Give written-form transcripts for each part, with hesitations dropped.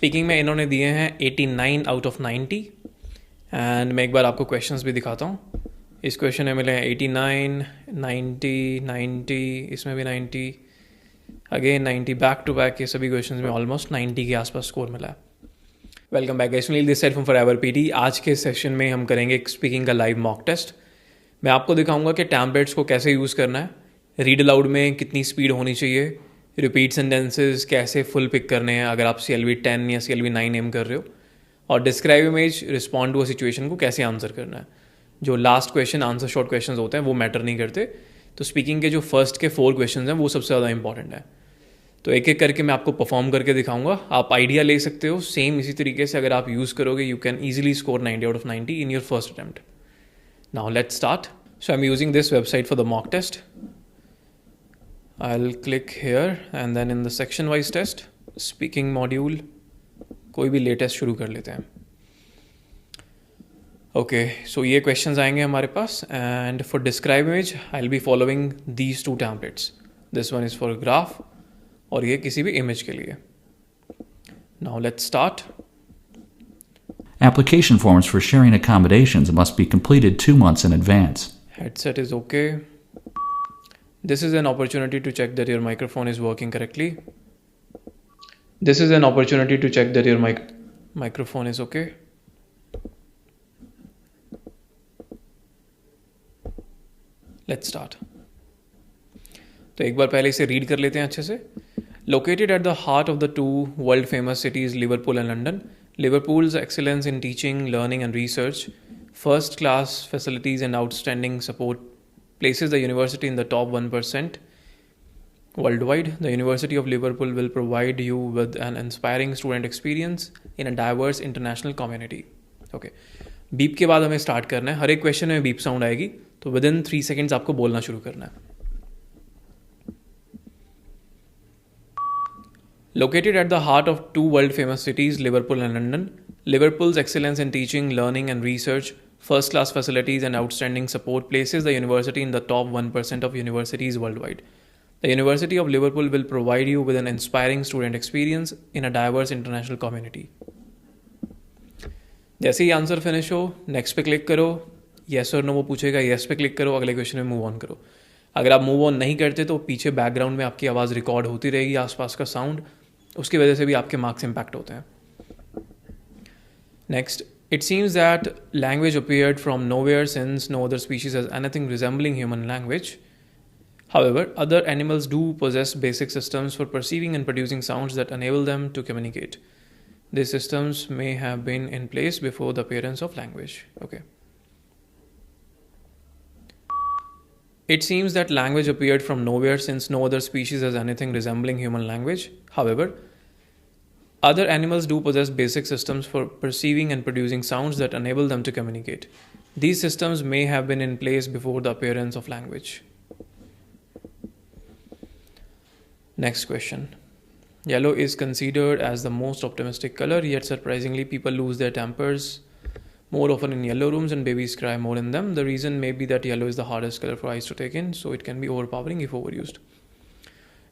Speaking में इन्होंने दिए हैं 89 आउट ऑफ 90 एंड मैं एक बार आपको क्वेश्चंस भी दिखाता हूँ। इस क्वेश्चन में मिले हैं 89, 90, 90, इसमें भी 90, अगेन 90, बैक टू बैक। ये सभी क्वेश्चंस में ऑलमोस्ट 90 के आसपास स्कोर मिला है। Welcome back guys, this side from forever PT. आज के सेशन में हम करेंगे एक स्पीकिंग का लाइव मॉक टेस्ट। मैं आपको दिखाऊंगा कि टेम्पलेट्स को कैसे यूज़ करना है, रीड अलाउड में कितनी स्पीड होनी चाहिए, रिपीट सेंटेंसेस कैसे फुल पिक करने हैं अगर आप CLB 10 या CLB 9 एम कर रहे हो, और describe image, respond to a situation को कैसे आंसर करना है। जो last question answer short question होते हैं वो मैटर नहीं करते, तो स्पीकिंग के जो फर्स्ट के 4 क्वेश्चन हैं वो सबसे ज़्यादा इंपॉर्टेंट है। तो एक एक करके मैं आपको परफॉर्म करके दिखाऊंगा, आप आइडिया ले सकते हो। सेम इसी तरीके से अगर आप यूज़ करोगे you can easily score 90 out of 90 in your first attempt. Now let's start. So I'm using this website for the mock test. I'll click here and then in the section wise test, speaking module, कोई भी latest शुरू कर लेते हैं। Okay, so ये questions आएंगे हमारे पास, and for describe image I'll be following these 2 templates. This one is for graph और ये किसी भी image के लिए। Now let's start. Application forms for sharing accommodations must be completed 2 months in advance. Headset is okay. This is an opportunity to check that your microphone is working correctly. This is an opportunity to check that your microphone is okay. Let's start. तो एक बार पहले इसे read कर लेते हैं अच्छे से। Located at the heart of the 2 world famous cities Liverpool and London, Liverpool's excellence in teaching, learning and research, first class facilities and outstanding support places the university in the top 1% worldwide. The University of Liverpool will provide you with an inspiring student experience in a diverse international community. Okay. Beep के बाद हमें start करना है। हर एक question में beep sound आएगी, तो with in 3 seconds आपको बोलना शुरू करना है। Located at the heart of 2 world famous cities, Liverpool and London, Liverpool's excellence in teaching, learning and research, first class facilities and outstanding support places the university in the top 1% of universities worldwide. The University of Liverpool will provide you with an inspiring student experience in a diverse international community. जैसे ही answer finish हो, next पे click करो, yes और no वो पूछेगा, yes पे click करो, अगले क्वेश्चन में मूव ऑन करो। अगर आप मूव ऑन नहीं करते तो पीछे बैकग्राउंड में आपकी आवाज़ रिकॉर्ड होती रहेगी, आसपास का साउंड, उसकी वजह से भी आपके मार्क्स इम्पैक्ट होते हैं। Next, it seems that language appeared from nowhere since no other species has anything resembling human language. However, other animals do possess basic systems for perceiving and producing sounds that enable them to communicate. These systems may have been in place before the appearance of language. Okay. It seems that language appeared from nowhere since no other species has anything resembling human language. However, other animals do possess basic systems for perceiving and producing sounds that enable them to communicate. These systems may have been in place before the appearance of language. Next question. Yellow is considered as the most optimistic color, yet surprisingly people lose their tempers more often in yellow rooms and babies cry more in them. The reason may be that yellow is the hardest color for eyes to take in, so it can be overpowering if overused.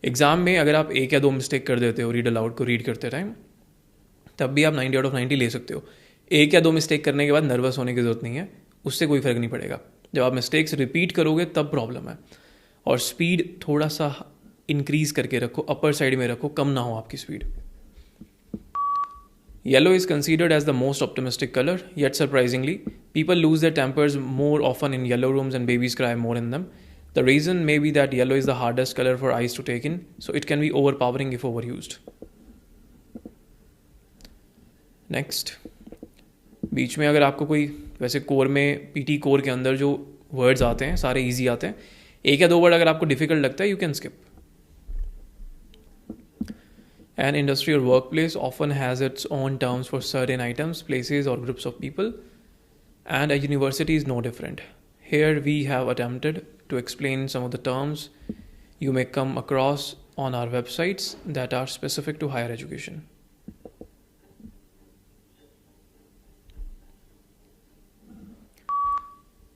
Exam में अगर आप 1 या 2 mistake कर देते हो read aloud को read करते time, तब भी आप 90 आउट ऑफ 90 ले सकते हो। 1 या 2 मिस्टेक करने के बाद नर्वस होने की ज़रूरत नहीं है, उससे कोई फ़र्क नहीं पड़ेगा। जब आप मिस्टेक्स रिपीट करोगे तब प्रॉब्लम है। और स्पीड थोड़ा सा इंक्रीज़ करके रखो, अपर साइड में रखो, कम ना हो आपकी speed. Yellow is considered as the most optimistic color, yet surprisingly, people lose their tempers more often in yellow rooms and babies cry more in them. The reason may be that yellow is the hardest color for eyes to take in, so it can be overpowering if overused. Next, बीच में अगर आपको कोई, वैसे core में PT core के अंदर जो words आते हैं सारे इजी आते हैं, 1 या 2 वर्ड अगर आपको डिफिकल्ट लगता है you can skip. An industry or workplace often has its own terms for certain items, places or groups of people, and a university is no different. Here we have attempted to explain some of the terms you may come across on our websites that are specific to higher education.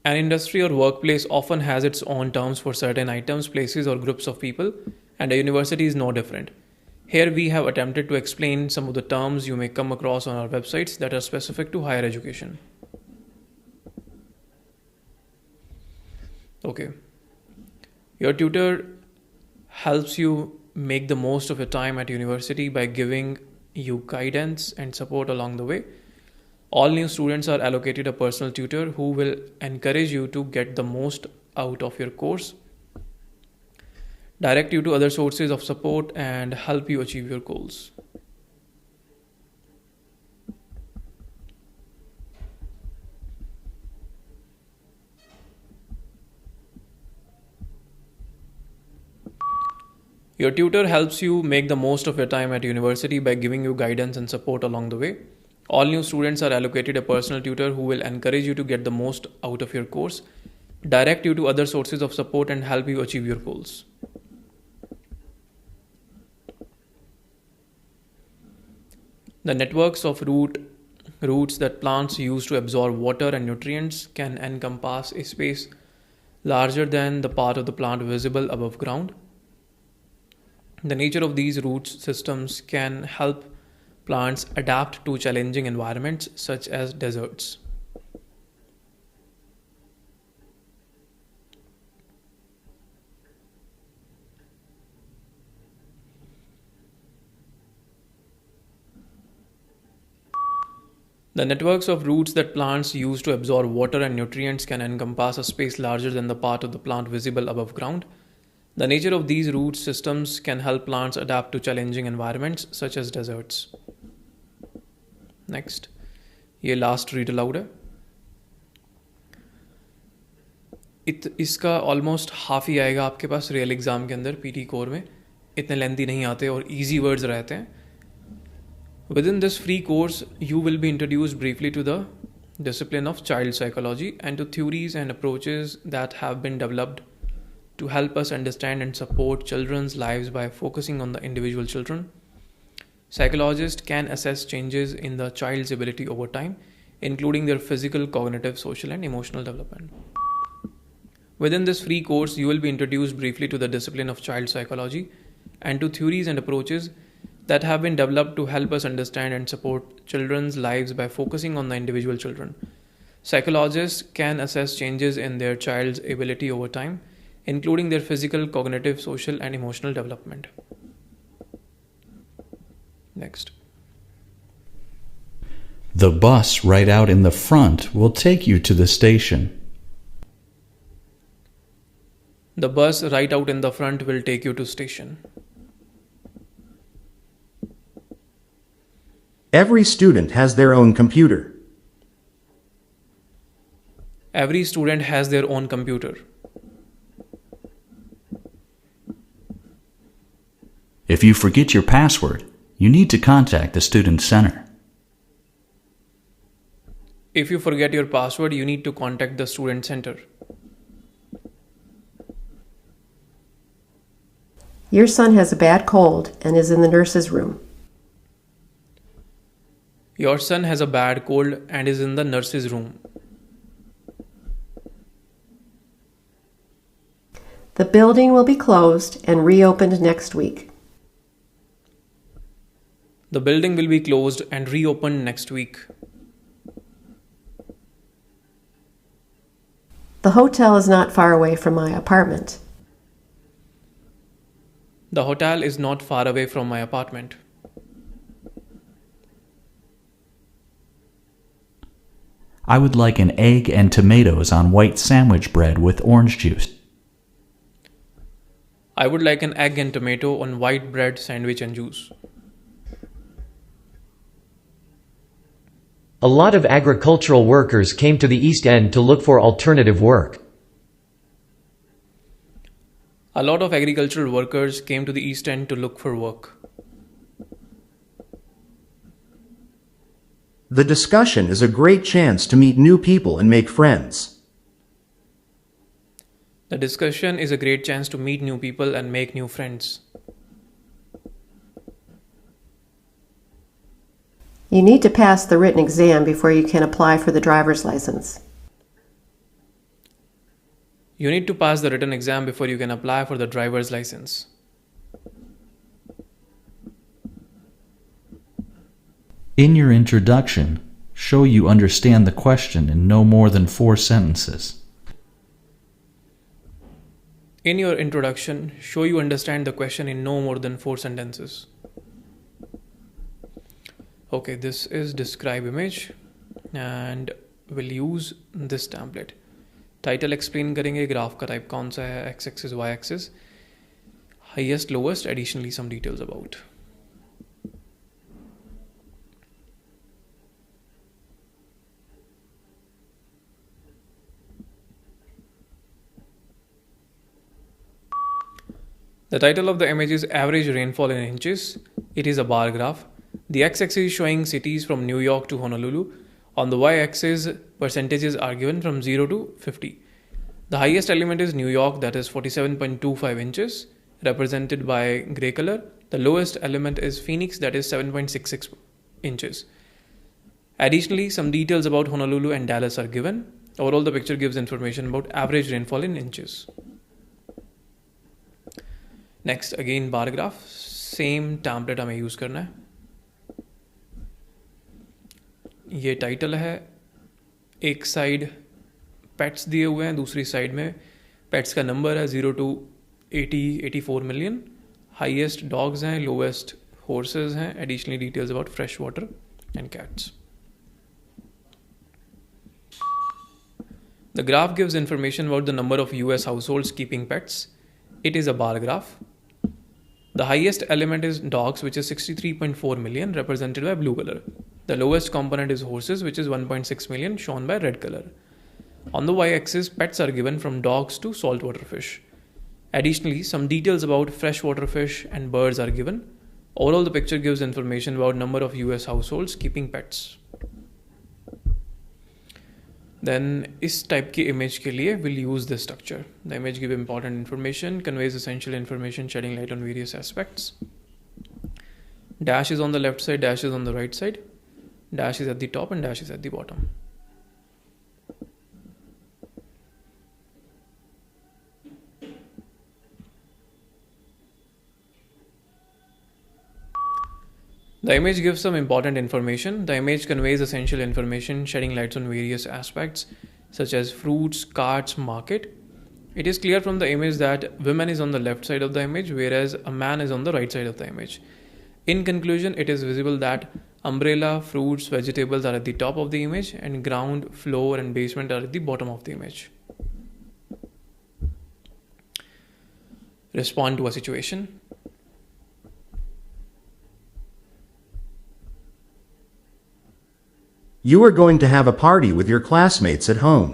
An industry or workplace often has its own terms for certain items, places or groups of people, and a university is no different. Here we have attempted to explain some of the terms you may come across on our websites that are specific to higher education. Okay. Your tutor helps you make the most of your time at university by giving you guidance and support along the way. All new students are allocated a personal tutor who will encourage you to get the most out of your course, direct you to other sources of support, and help you achieve your goals. Your tutor helps you make the most of your time at university by giving you guidance and support along the way. All new students are allocated a personal tutor who will encourage you to get the most out of your course, direct you to other sources of support, and help you achieve your goals. The networks of roots that plants use to absorb water and nutrients can encompass a space larger than the part of the plant visible above ground. The nature of these root systems can help plants adapt to challenging environments such as deserts. The networks of roots that plants use to absorb water and nutrients can encompass a space larger than the part of the plant visible above ground. The nature of these root systems can help plants adapt to challenging environments such as deserts. Next, ये last read aloud है. इसका almost half ही आएगा आपके पास real exam के अंदर. PT core में इतने lengthy नहीं आते और इजी वर्ड्स रहते हैं. Within this free course, you will be introduced briefly to the discipline of child psychology and to theories and approaches that have been developed to help us understand and support children's lives by focusing on the individual children. Psychologists can assess changes in the child's ability over time, including their physical, cognitive, social, and emotional development. Within this free course, you will be introduced briefly to the discipline of child psychology and to theories and approaches that have been developed to help us understand and support children's lives by focusing on the individual children. Psychologists can assess changes in their child's ability over time, including their physical, cognitive, social, and emotional development. Next. The bus right out in the front will take you to the station. The bus right out in the front will take you to station. Every student has their own computer. Every student has their own computer. If you forget your password, you need to contact the student center. If you forget your password, you need to contact the student center. Your son has a bad cold and is in the nurse's room. Your son has a bad cold and is in the nurse's room. The building will be closed and reopened next week. The building will be closed and reopened next week. The hotel is not far away from my apartment. The hotel is not far away from my apartment. I would like an egg and tomatoes on white sandwich bread with orange juice. I would like an egg and tomato on white bread, sandwich, and juice. A lot of agricultural workers came to the East End to look for alternative work. A lot of agricultural workers came to the East End to look for work. The discussion is a great chance to meet new people and make friends. The discussion is a great chance to meet new people and make new friends. You need to pass the written exam before you can apply for the driver's license. You need to pass the written exam before you can apply for the driver's license. In your introduction, show you understand the question in no more than 4 sentences. In your introduction, show you understand the question in no more than 4 sentences. Okay, this is describe image and we'll use this template. Title explain करेंगे, graph का type कौन सा है, x axis, y axis, highest, lowest, additionally some details about. The title of the image is average rainfall in inches. It is a bar graph. The x-axis is showing cities from New York to Honolulu. On the y-axis, percentages are given from 0 to 50. The highest element is New York, that is 47.25 inches, represented by gray color. The lowest element is Phoenix, that is 7.66 inches. Additionally, some details about Honolulu and Dallas are given. Overall, the picture gives information about average rainfall in inches. Next, again bar graph, same template हमें use करना है. ये title है, एक side pets दिए हुए हैं, दूसरी साइड में पेट्स का नंबर है 0 to 84 मिलियन. हाईएस्ट डॉग्स हैं, लोवेस्ट हॉर्सेस हैं. Additionally details about fresh water and cats. The graph gives information about the number of US households keeping pets. It is a bar graph. The highest element is dogs, which is 63.4 million, represented by blue color. The lowest component is horses, which is 1.6 million, shown by red color. On the y-axis, pets are given from dogs to saltwater fish. Additionally, some details about freshwater fish and birds are given. Overall, the picture gives information about number of US households keeping pets. Then इस type की image के लिए we'll use this structure. The image gives important information, conveys essential information, shedding light on various aspects. Dash is on the left side, dash is on the right side. Dash is at the top and dash is at the bottom. The image gives some important information. The image conveys essential information, shedding lights on various aspects such as fruits, carts, market. It is clear from the image that woman is on the left side of the image, whereas a man is on the right side of the image. In conclusion, it is visible that umbrella, fruits, vegetables are at the top of the image and ground, floor and basement are at the bottom of the image. Respond to a situation. You are going to have a party with your classmates at home.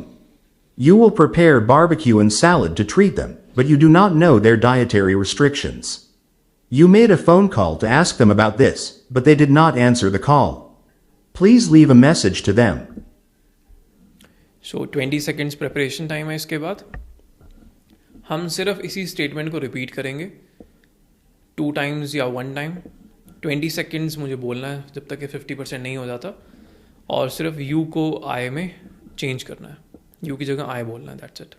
You will prepare barbecue and salad to treat them, but you do not know their dietary restrictions. You made a phone call to ask them about this, but they did not answer the call. Please leave a message to them. So 20 seconds preparation time है. इसके बाद हम सिर्फ इसी statement को repeat करेंगे 2 times या 1 time. 20 seconds मुझे बोलना है जब तक कि 50% नहीं हो जाता, और सिर्फ यू को आई में चेंज करना है. यू की जगह आई बोलना है. That's it.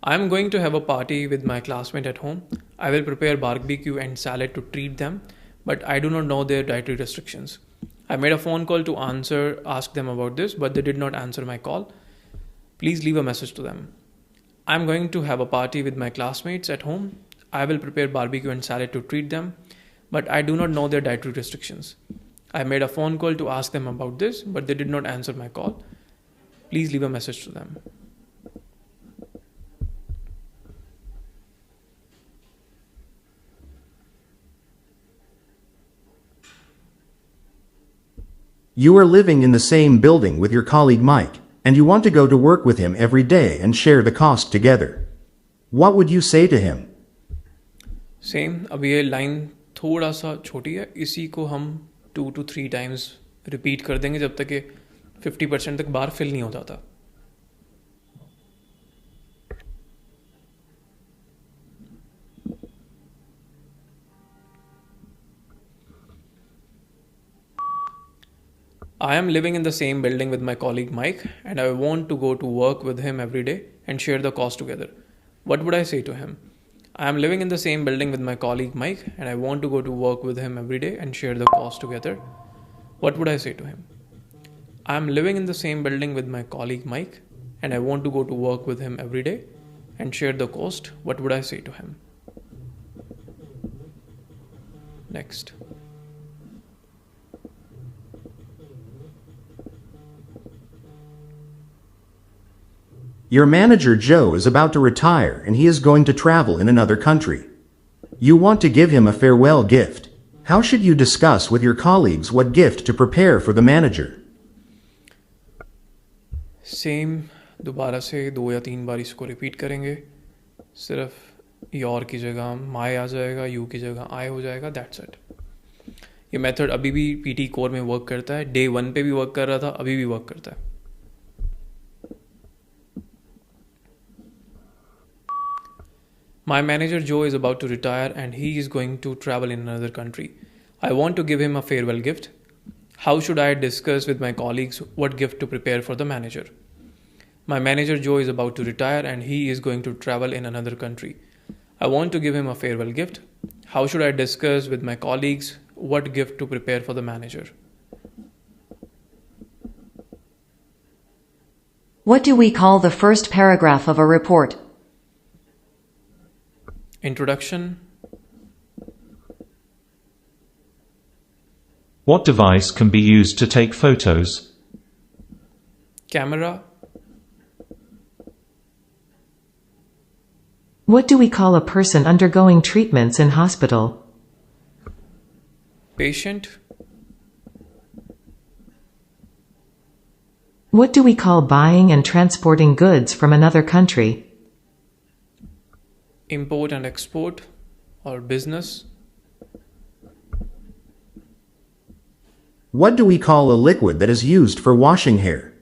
I am going to have a party with my classmate at home. I will prepare barbecue and salad to treat them, but I do not know their dietary restrictions. I made a phone call to ask them about this, but they did not answer my call. Please leave a message to them. I'm going to have a party with my classmates at home. I will prepare barbecue and salad to treat them, but I do not know their dietary restrictions. I made a phone call to ask them about this, but they did not answer my call. Please leave a message to them. You are living in the same building with your colleague Mike, and you want to go to work with him every day and share the cost together. What would you say to him? Same. अब ये line थोड़ा सा छोटी है, इसी को हम 2 to 3 times repeat कर देंगे जब तक कि 50% तक बार फिल नहीं हो जाता. I am living in the same building with my colleague Mike, and I want to go to work with him every day and share the cost together. What would I say to him? I am living in the same building with my colleague Mike and I want to go to work with him every day and share the cost together. What would I say to him? I am living in the same building with my colleague Mike and I want to go to work with him every day and share the cost. What would I say to him? Next. Your manager Joe is about to retire and he is going to travel in another country. You want to give him a farewell gift. How should you discuss with your colleagues what gift to prepare for the manager? Same दोबारा से 2 या 3 बार इसको repeat करेंगे. सिर्फ your की जगह माई आ जाएगा, you की जगह आई हो जाएगा. That's it. ये मेथड अभी भी पीटी कोर में वर्क करता है. डे 1 पे भी वर्क कर रहा था, अभी भी वर्क करता है. My manager Joe is about to retire and he is going to travel in another country. I want to give him a farewell gift. How should I discuss with my colleagues what gift to prepare for the manager? My manager Joe is about to retire and he is going to travel in another country. I want to give him a farewell gift. How should I discuss with my colleagues what gift to prepare for the manager? What do we call the first paragraph of a report? Introduction. What device can be used to take photos? Camera. What do we call a person undergoing treatments in hospital? Patient. What do we call buying and transporting goods from another country? Import and export or business. What do we call a liquid that is used for washing hair?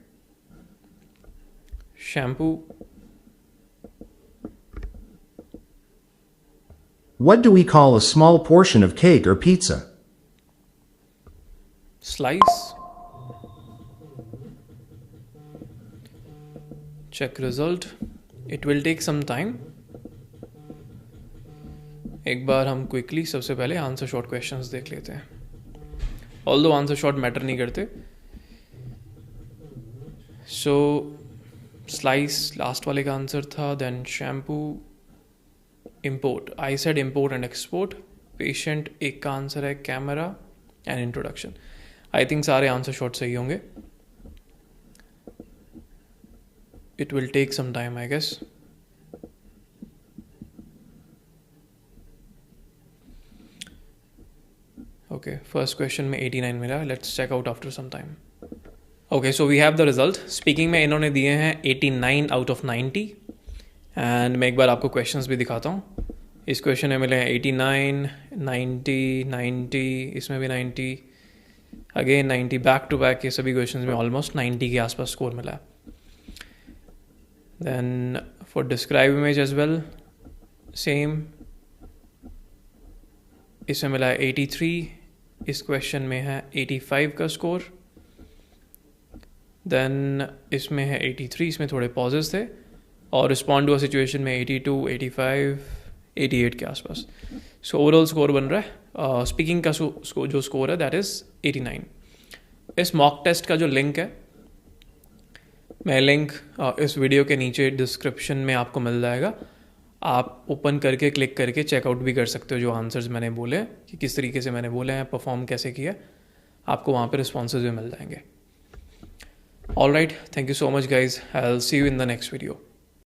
Shampoo. What do we call a small portion of cake or pizza? Slice. Check result. It will take some time. एक बार हम quickly सबसे पहले answer short questions देख लेते हैं. Although answer short matter नहीं करते. सो slice last वाले का आंसर था. Then shampoo. Import, I said import and export. Patient एक का आंसर है. Camera and introduction. I think सारे आंसर शॉर्ट सही होंगे. It will take some time I guess. Okay, first question में 89 मिला. Let's check out after some time. Okay, so we have the result. Speaking में इन्होंने दिए हैं 89 out of 90. And मैं एक बार आपको questions भी दिखाता हूँ. इस question में मिले हैं 89, 90, 90, इसमें भी 90, again 90, back to back. ये सभी questions में almost 90 के आसपास score मिला है. Then for describe image as well, same. इसमें मिला है 83. इस क्वेश्चन में है 85 का स्कोर. देन इसमें है 83. इसमें थोड़े पॉजेस थे. और रिस्पॉन्ड टू अ सिचुएशन में 82, 85, 88 के आसपास. सो ओवरऑल स्कोर बन रहा है. स्पीकिंग का जो स्कोर है दैट इज़ 89. इस मॉक टेस्ट का जो लिंक है, मैं लिंक इस वीडियो के नीचे डिस्क्रिप्शन में आपको मिल जाएगा. आप ओपन करके क्लिक करके चेकआउट भी कर सकते हो जो आंसर्स मैंने बोले कि किस तरीके से मैंने बोले हैं, परफॉर्म कैसे किया. आपको वहाँ पे रिस्पॉन्सेज भी मिल जाएंगे. All right, thank you so much guys. I will see you in the next video.